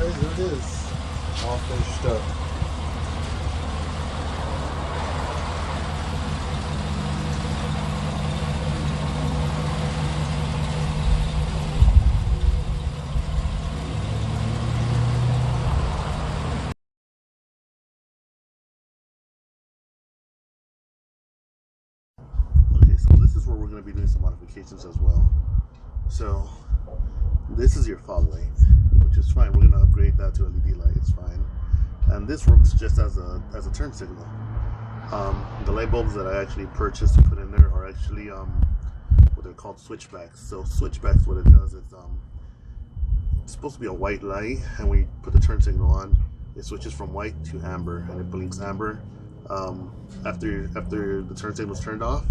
Alright, here it is. All finished up. Okay, so this is where we're going to be doing some modifications as well. So this is your fog light, which is fine. We're going to upgrade that to LED light. It's fine. And this works just as a turn signal. The light bulbs that I actually purchased to put in there are actually what they're called switchbacks. So switchbacks, what it does is it's supposed to be a white light, and when you put the turn signal on, it switches from white to amber, and it blinks amber. After the turn signal is turned off,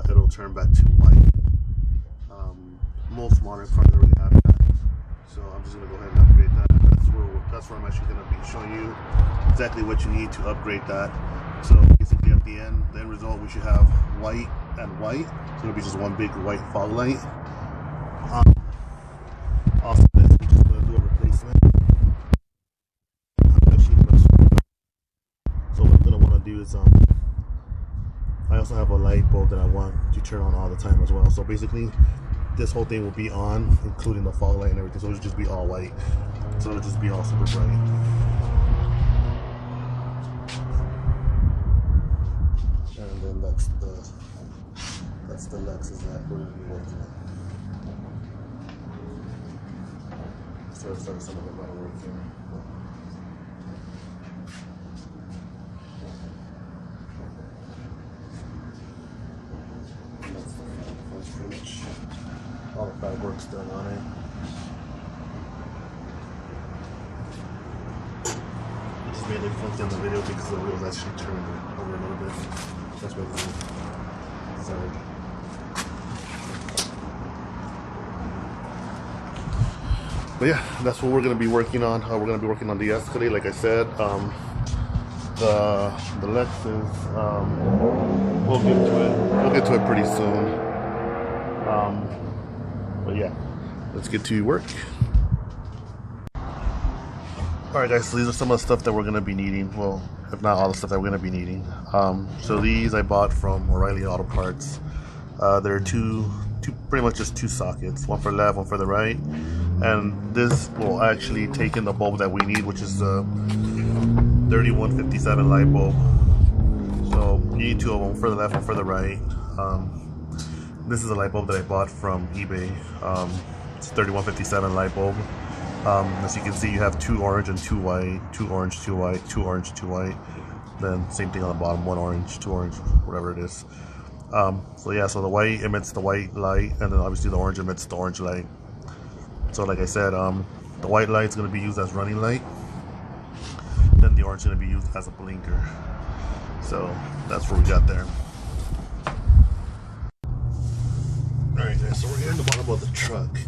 it'll turn back to white. Most modern cars already have that, so I'm just going to go ahead and upgrade that. That's where I'm actually going to be showing you exactly what you need to upgrade that. So basically at the end result, we should have white and white, so it'll be just one big white fog light. Also, this, we're just going to do a replacement. So what I'm going to want to do is I also have a light bulb that I want to turn on all the time as well. So basically this whole thing will be on, including the fog light and everything, so it'll just be all white. So it'll just be all super bright. And then that's the Lexus that we're going to be working on. So some of them are working. That's pretty much all the fab work's done on it. Just made it funky on the video because the wheels actually turned over a little bit. That's what I'm sorry. But yeah, that's what we're going to be working on. We're going to be working on the Escalade, like I said. The Lexus, we'll get to it pretty soon. But yeah, let's get to work. Alright guys, so these are some of the stuff that we're going to be needing. Well, if not all the stuff that we're going to be needing. So these I bought from O'Reilly Auto Parts. There are pretty much just two sockets, one for left, one for the right. And this will actually take in the bulb that we need, which is the 3157 light bulb. So you need two of them, one for the left, one for the right. This is a light bulb that I bought from eBay. It's 3157 light bulb. As you can see, you have two orange and two white, two orange, two white, two orange, two white. Then same thing on the bottom, one orange, two orange, whatever it is. So yeah, so the white emits the white light, and then obviously the orange emits the orange light. So like I said, the white light is going to be used as running light, then the orange is going to be used as a blinker. So that's what we got there. Alright guys, so we're here in the bottom of the truck.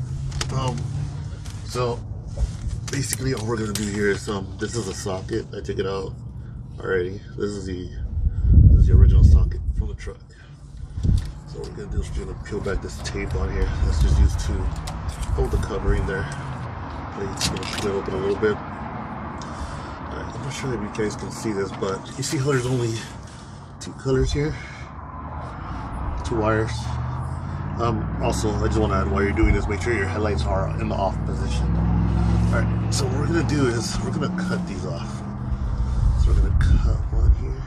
So basically all we're going to do here is, this is a socket. I took it out already. This is the original socket from the truck. So what we're going to do is we're going to peel back this tape on here. That's just used to hold the covering there. It's going to peel it open a little bit. I'm not sure if you guys can see this, but you see how there's only two colors here? Two wires. Also, I just want to add, while you're doing this, make sure your headlights are in the off position. Alright, so what we're going to do is we're going to cut these off. So we're going to cut one here.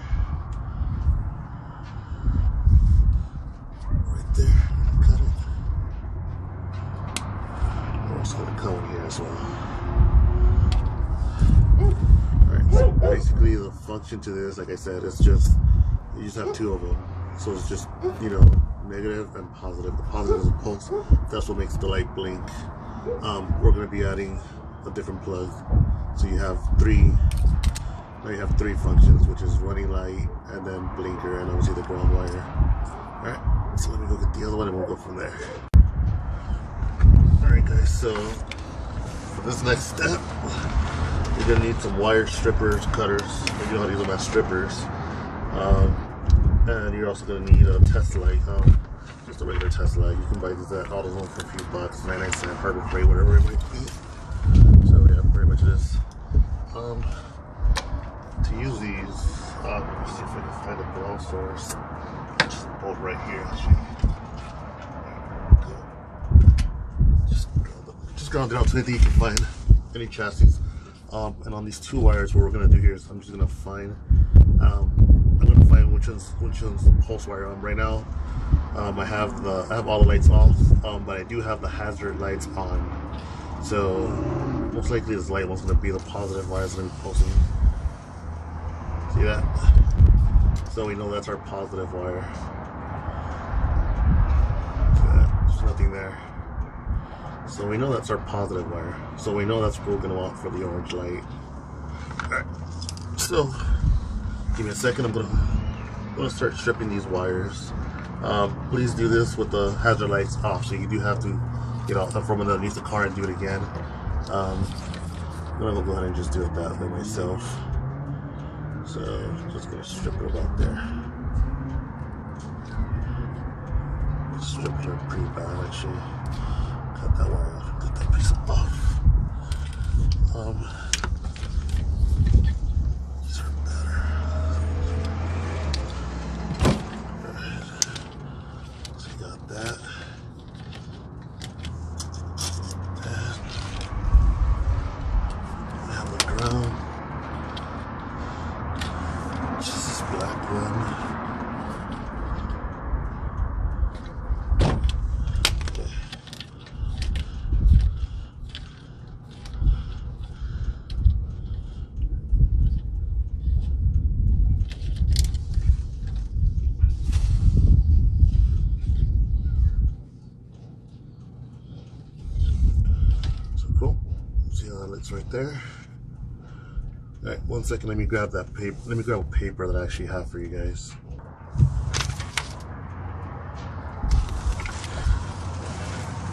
Right there. Cut it. We're also going to cut one here as well. Alright, so basically the function to this, like I said, it's just, you just have two of them. So it's just, you know, negative and positive. The positive is a pulse. That's what makes the light blink. We're going to be adding a different plug. So you have three. Now you have three functions, which is running light, and then blinker, and obviously the ground wire. Alright, so let me go get the other one and we'll go from there. Alright guys, so for this next step, you're going to need some wire strippers, cutters. You know how to use them as strippers. And you're also going to need a test light, just a regular test light. You can buy these at AutoZone for a few bucks, 99 cents, Harbor Freight, whatever it might be. So yeah, pretty much switches. To use these, let's see if I can find a ground source. Just bolt right here. Just ground it out to anything you can find, any chassis. And on these two wires, what we're gonna do here is I'm just gonna find, which one's the pulse wire. Right now, I have all the lights off, but I do have the hazard lights on. So most likely this light one's gonna be the positive wire that's gonna be pulsing. See that? So we know that's our positive wire. See that? There's nothing there. So we know that's our positive wire. So we know that's what we're gonna want for the orange light. Alright. So give me a second, I'm gonna start stripping these wires. Please do this with the hazard lights off, so you do have to get out from underneath the car and do it again. I'm gonna go ahead and just do it that way myself. So just gonna strip it about there. Strip it pretty bad actually. Cut that wire off, cut that piece off. These are better. Alright. So you got that. And I have the ground. Just this black one. Right there. All right, 1 second. Let me grab that paper. Let me grab a paper that I actually have for you guys.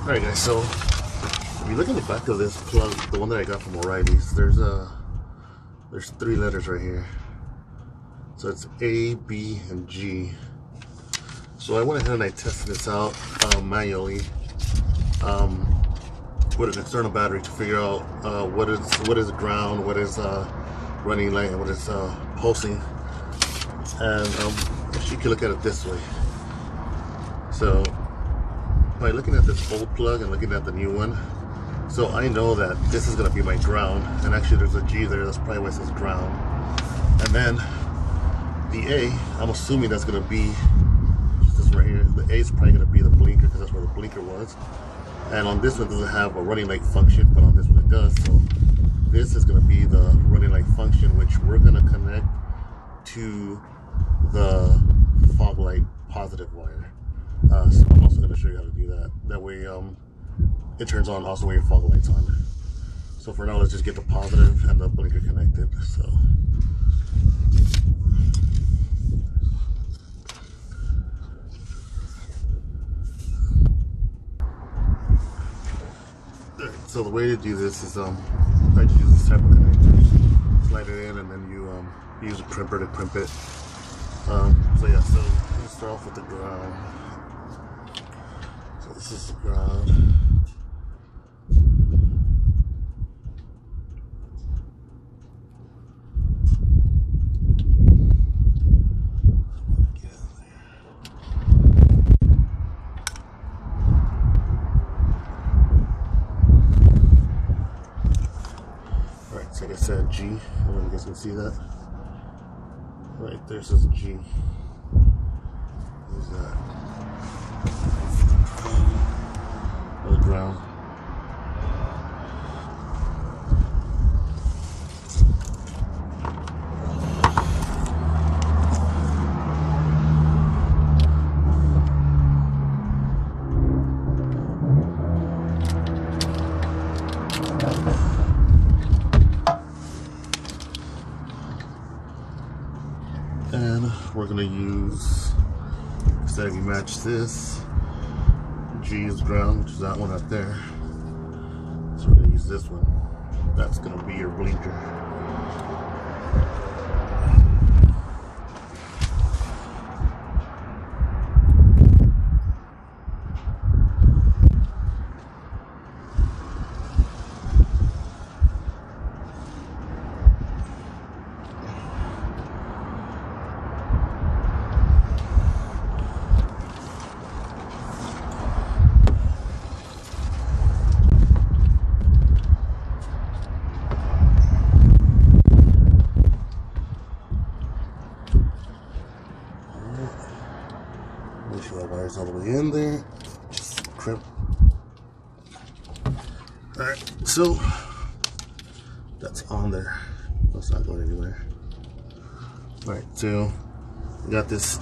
All right, guys. So if you look at the back of this plug, the one that I got from O'Reilly's, there's 3 letters right here. So it's A, B, and G. So I went ahead and I tested this out manually. With an external battery to figure out what is ground, what is running light, and what is pulsing. And you can look at it this way. So by looking at this old plug and looking at the new one, so I know that this is going to be my ground, and actually there's a G there, that's probably why it says ground. And then the A, I'm assuming that's going to be this right here. The A is probably going to be the blinker, because that's where the blinker was. And on this one, it doesn't have a running light function, but on this one it does. So this is going to be the running light function, which we're going to connect to the fog light positive wire. So I'm also going to show you how to do that. That way it turns on also when your fog light's on. So for now, let's just get the positive and the blinker connected. So So the way to do this is I just use this type of connector, slide it in, and then you use a crimper to crimp it. So yeah, so let's start off with the ground. So this is the ground. Like I said, G. I don't know if you guys can see that. Right there says G. Who's that? The ground. And we're gonna use, instead of you match this, G is ground, which is that one up there. So we're gonna use this one. That's gonna be your blinker. Alright, so that's on there. That's not going anywhere. Alright, so I got this.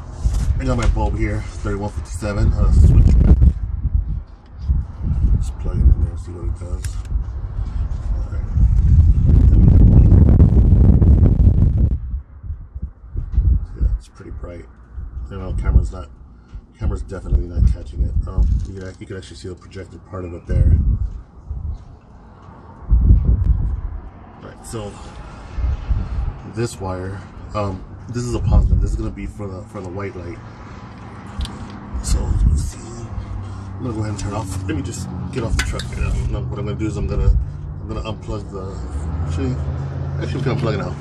I got my bulb here, 3157 SWITCHBACK. Just plug it in there, see what it does. Alright. Yeah, it's pretty bright. You know, camera's definitely not catching it. You can actually see the projected part of it there. Alright, so this wire, this is a positive. This is gonna be for the white light. So let's see. I'm gonna go ahead and turn off. Let me just get off the truck. What I'm gonna do is I'm gonna unplug the. Actually, we can unplug it now.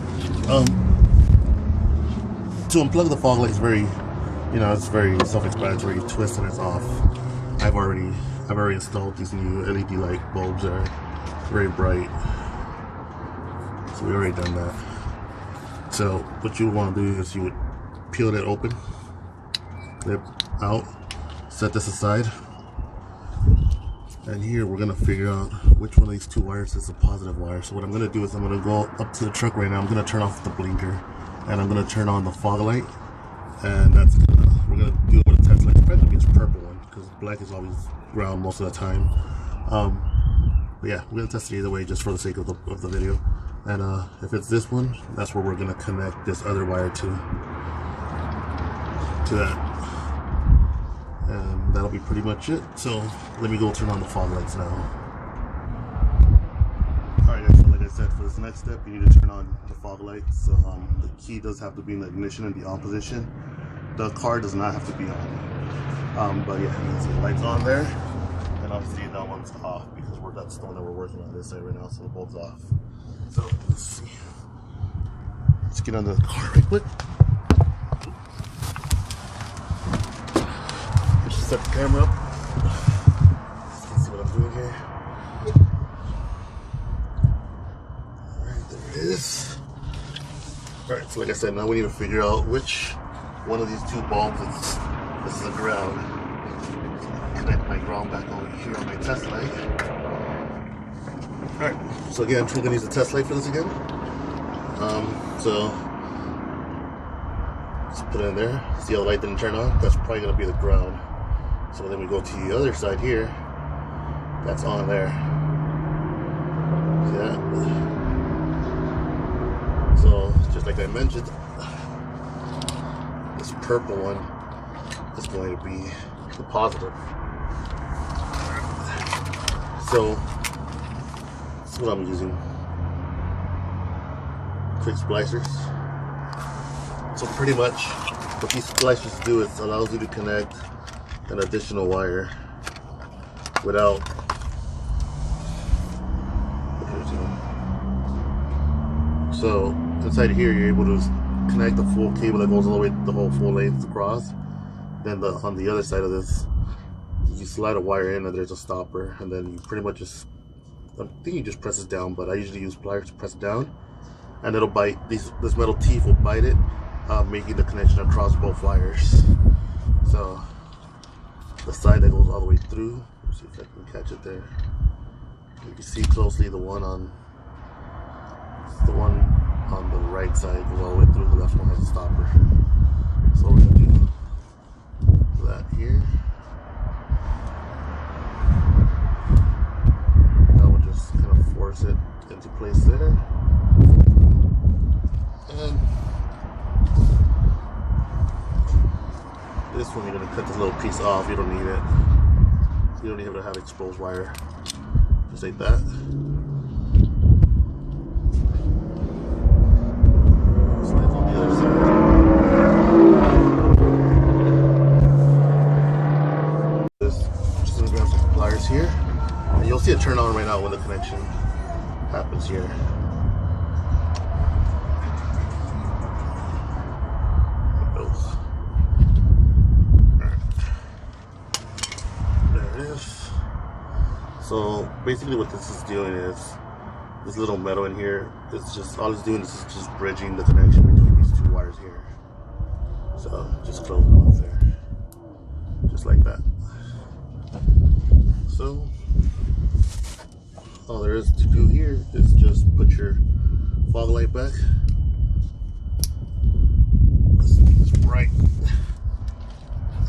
To unplug the fog light is very, it's very self-explanatory. You twist and it's off. I've already installed these new LED light bulbs that are very bright. So we already done that. So what you want to do is you would peel it open, flip out, set this aside, and here we're gonna figure out which one of these two wires is a positive wire. So what I'm gonna do is I'm gonna go up to the truck right now. I'm gonna turn off the blinker, and I'm gonna turn on the fog light, and we're gonna do it with a test light. It's probably gonna be this purple one because black is always ground most of the time. But yeah, we're gonna test it either way just for the sake of the video. And if it's this one, that's where we're gonna connect this other wire to that, and that'll be pretty much it. So let me go turn on the fog lights now. Alright guys, so like I said, for this next step you need to turn on the fog lights. So the key does have to be in the ignition and the on position. The car does not have to be on. But yeah, you can see the lights on there, and obviously that one's off because that's the one that we're working on this side right now, so the bulb's off. So let's see. Let's get under the car right quick. Let's just set the camera up. Let's see what I'm doing here. Alright, there it is. Alright, so like I said, now we need to figure out which one of these two bulbs this is a ground. Connect my ground back over here on my test light. Alright, so again, we're gonna use the test light for this again. So let's put it in there. See how the light didn't turn on? That's probably gonna be the ground. So then we go to the other side here. That's on there. See that? So just like I mentioned, this purple one is going to be the positive. So that's what I'm using. Quick splicers. So pretty much what these splicers do is allows you to connect an additional wire without so inside here you're able to connect the full cable that goes all the way the whole full length across. Then on the other side of this you slide a wire in and there's a stopper, and then you pretty much just, I think you just press it down, but I usually use pliers to press it down, and it'll bite, this metal teeth will bite it, making the connection across both wires. So the side that goes all the way through, let's see if I can catch it there. You can see closely the one on the right side goes all the way through, the left one has a stopper. So we're going to do that here. Just kind of force it into place there, and this one you're going to cut this little piece off. You don't need it. You don't even have exposed wire, just like that. Slides on the other side. Just going to grab some pliers here. And you'll see it turn on right now when the connection happens here. It goes. Alright. There it is. So basically what this is doing is, this little metal in here, it's just, all it's doing is just bridging the connection between these two wires here. So just close it off there. Just like that. So all there is to do here is just put your fog light back. It's bright.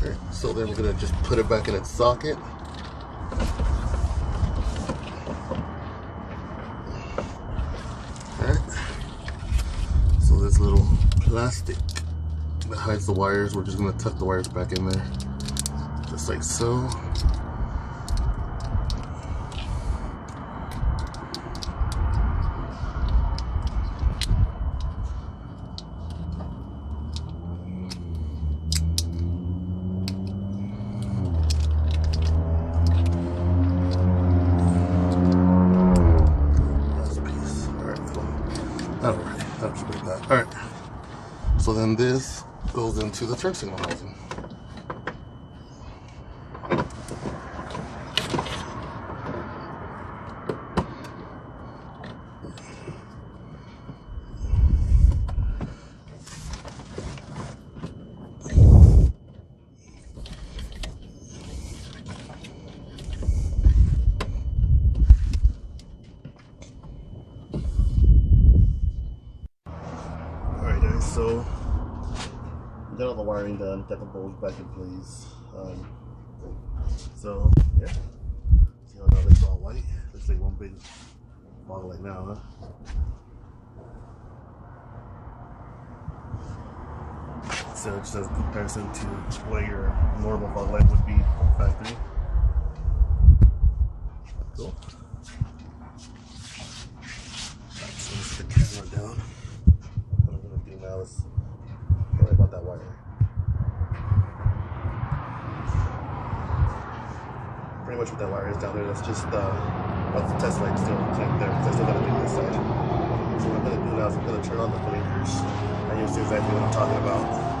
Alright, so then we're gonna just put it back in its socket. Alright, so this little plastic that hides the wires, we're just gonna tuck the wires back in there, just like so. Alright, so then this goes into the turn signal housing. So we got all the wiring done, got the bolts back in place. So yeah, see how now it's all white? Looks like one big fog light now, huh? So just as a comparison to what your normal fog light would be from factory. Cool. Alright, so let's put the camera down. Now let's worry about that wire. Pretty much what that wire is down there, that's just that's the test light still connected there, because I still gotta do this side. So what I'm gonna do now is I'm gonna turn on the blinkers, and you'll see exactly what I'm talking about.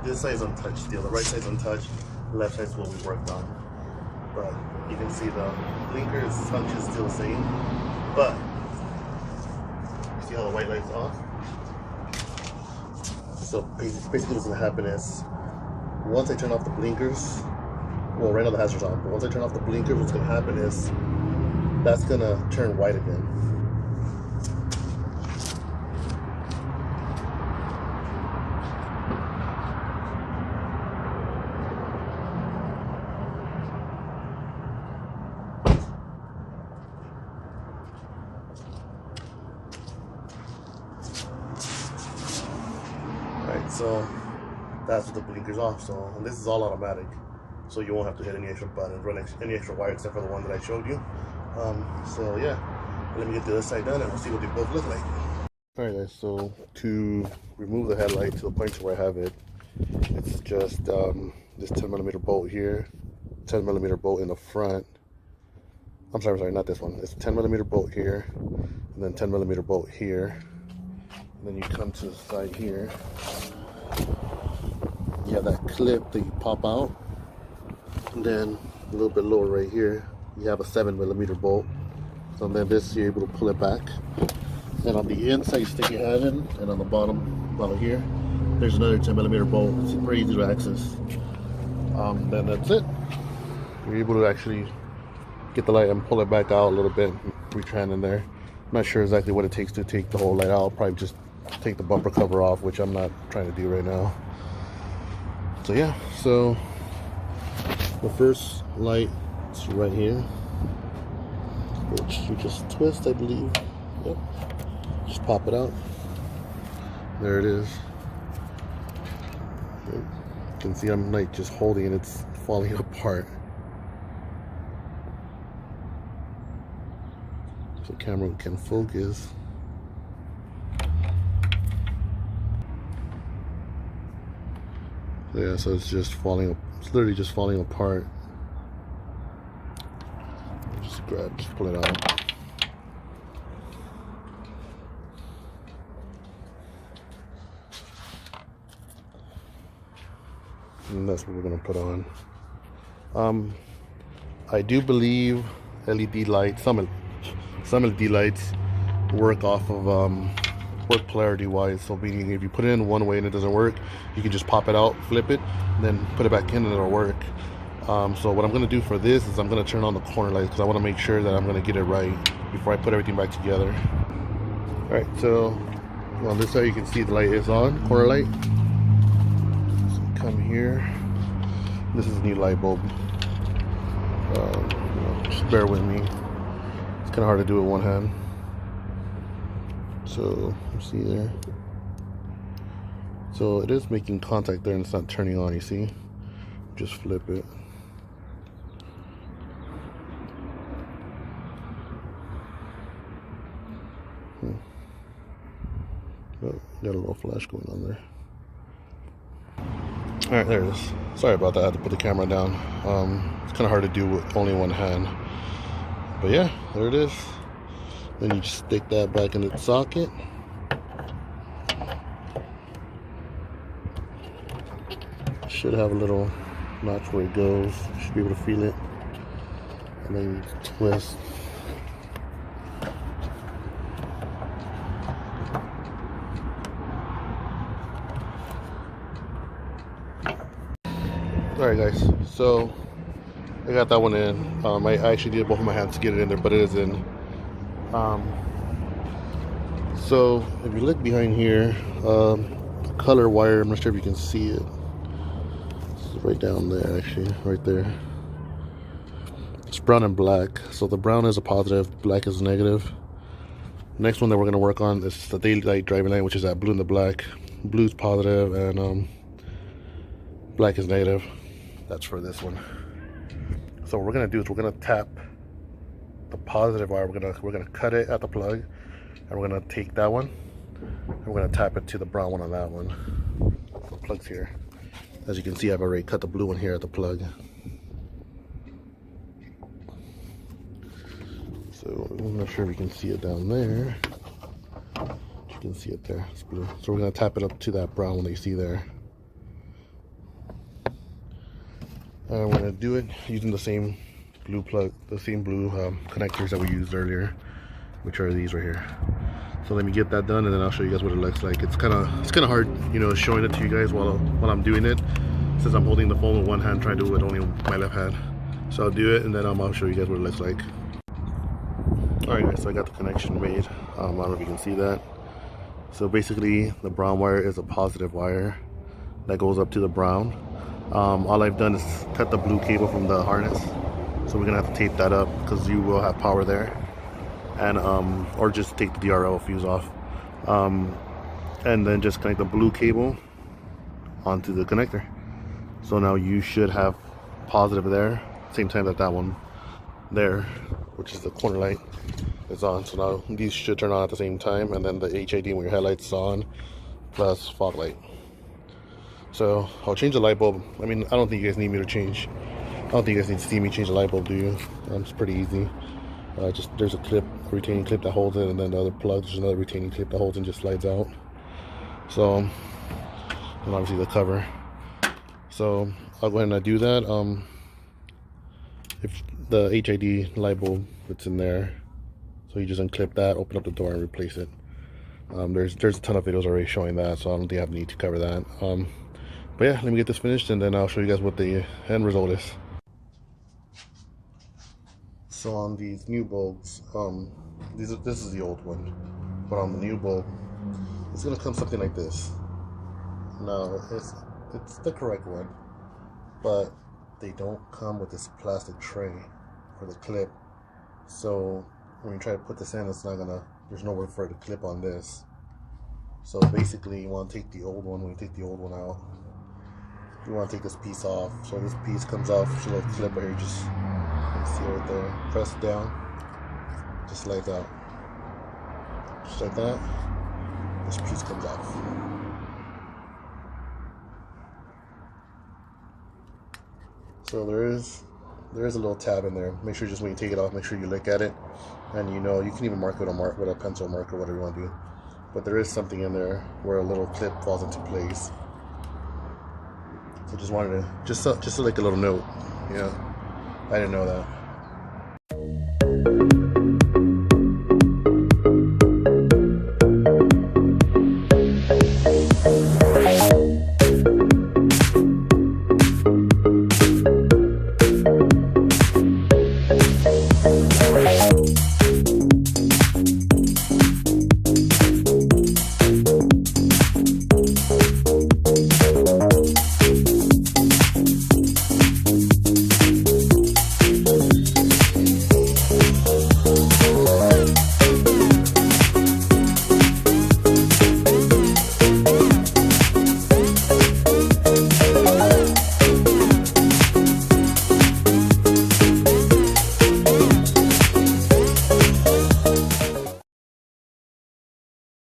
This side's untouched still. The right side's untouched. The left side's what we worked on. But you can see the blinkers function is still the same. But you see how the white light's off? So basically what's gonna happen is once I turn off the blinkers, well, right now the hazard's on, but once I turn off the blinkers, what's gonna happen is that's gonna turn white again. So that's with the blinkers off. So, and this is all automatic, so you won't have to hit any extra buttons, run any extra wire except for the one that I showed you. So yeah, let me get the other side done and we'll see what they both look like. Alright guys, so to remove the headlight to the point where I have it, it's just this 10mm bolt here, 10mm bolt in the front. I'm sorry, not this one. It's a 10mm bolt here, and then 10mm bolt here. And then you come to the side here. You have that clip that you pop out, and then a little bit lower right here you have a 7mm bolt, so then this you're able to pull it back, and on the inside you stick your hand in, and on the bottom here there's another 10mm bolt. It's pretty easy to access. Then that's it. You're able to actually get the light and pull it back out a little bit, reach your hand in there. I'm not sure exactly what it takes to take the whole light out. I'll probably just take the bumper cover off, which I'm not trying to do right now. So yeah, so the first light is right here, which you just twist, I believe. Yep. Just pop it out. There it is. Yep. You can see I'm like just holding it, it's falling apart. So the camera can focus. Yeah, so it's just falling, it's literally just falling apart. Just pull it out. and that's what we're gonna put on. I do believe LED lights, some LED lights work off of work polarity wise. So meaning if you put it in one way and it doesn't work, you can just pop it out, flip it, and then put it back in and it'll work. So what I'm gonna do for this is I'm gonna turn on the corner lights because I want to make sure that I'm gonna get it right before I put everything back together. All right, so on this side you can see the light is on, corner light. So come here. This is a new light bulb. Just bear with me. It's kind of hard to do with one hand. So you see there. So it is making contact there and it's not turning on. You see? Just flip it. Oh, got a little flash going on there. Alright, there it is. Sorry about that, I had to put the camera down. It's kind of hard to do with only one hand. But yeah, there it is. Then you just stick that back in the socket. Should have a little notch where it goes. You should be able to feel it. And then you twist. Alright guys, so I got that one in. I actually did both of my hands to get it in there, but it is in. So if you look behind here, color wire, I'm not sure if you can see it. It's right down there actually, right there. It's brown and black. So the brown is a positive, black is a negative. Next one that we're going to work on is the daylight driving light, which is that blue and the black. Blue is positive and black is negative. That's for this one. So what we're gonna do is we're gonna tap the positive wire. We're gonna cut it at the plug, and we're gonna take that one and we're gonna tap it to the brown one on that one. The plug's here. As you can see, I've already cut the blue one here at the plug. So I'm not sure if you can see it down there. You can see it there. It's blue. So we're gonna tap it up to that brown one that you see there. And we're going to do it using the same blue plug, the same blue connectors that we used earlier, which are these right here. So let me get that done and then I'll show you guys what it looks like. It's kind of hard, you know, showing it to you guys while I'm doing it, since I'm holding the phone with one hand, trying to do it only with my left hand. So I'll do it and then I'll show you guys what it looks like. Alright guys, so I got the connection made. I don't know if you can see that. So basically the brown wire is a positive wire that goes up to the brown. All I've done is cut the blue cable from the harness, so we're gonna have to tape that up because you will have power there, and or just take the DRL fuse off, and then just connect the blue cable onto the connector. So now you should have positive there, same time that one there, which is the corner light, is on. So now these should turn on at the same time, and then the HID when your headlight's on, plus fog light. So I'll change the light bulb. I mean, I don't think you guys need me to change. I don't think you guys need to see me change the light bulb, do you? It's pretty easy. Just there's a clip, a retaining clip that holds it, and then the other plug, there's another retaining clip that holds it and just slides out. So, and obviously the cover. So I'll go ahead and do that. If the HID light bulb fits in there, so you just unclip that, open up the door, and replace it. There's a ton of videos already showing that, so I don't think I need to cover that. But yeah, let me get this finished and then I'll show you guys what the end result is. So on these new bulbs, this is the old one, but on the new bulb, it's gonna come something like this. Now it's the correct one, but they don't come with this plastic tray for the clip. So when you try to put this in, it's not gonna. There's nowhere for it to clip on this. So basically, you want to take the old one. When you take the old one out, you want to take this piece off. So this piece comes off. It's a little clip right here. Just see it right there. Press it down. Just slides out. Just like that. This piece comes off. So there is a little tab in there. Make sure just when you take it off, make sure you look at it, and you know you can even mark it with a pencil marker, whatever you want to do. But there is something in there where a little clip falls into place. I just wanted to, just like a little note, you know. I didn't know that.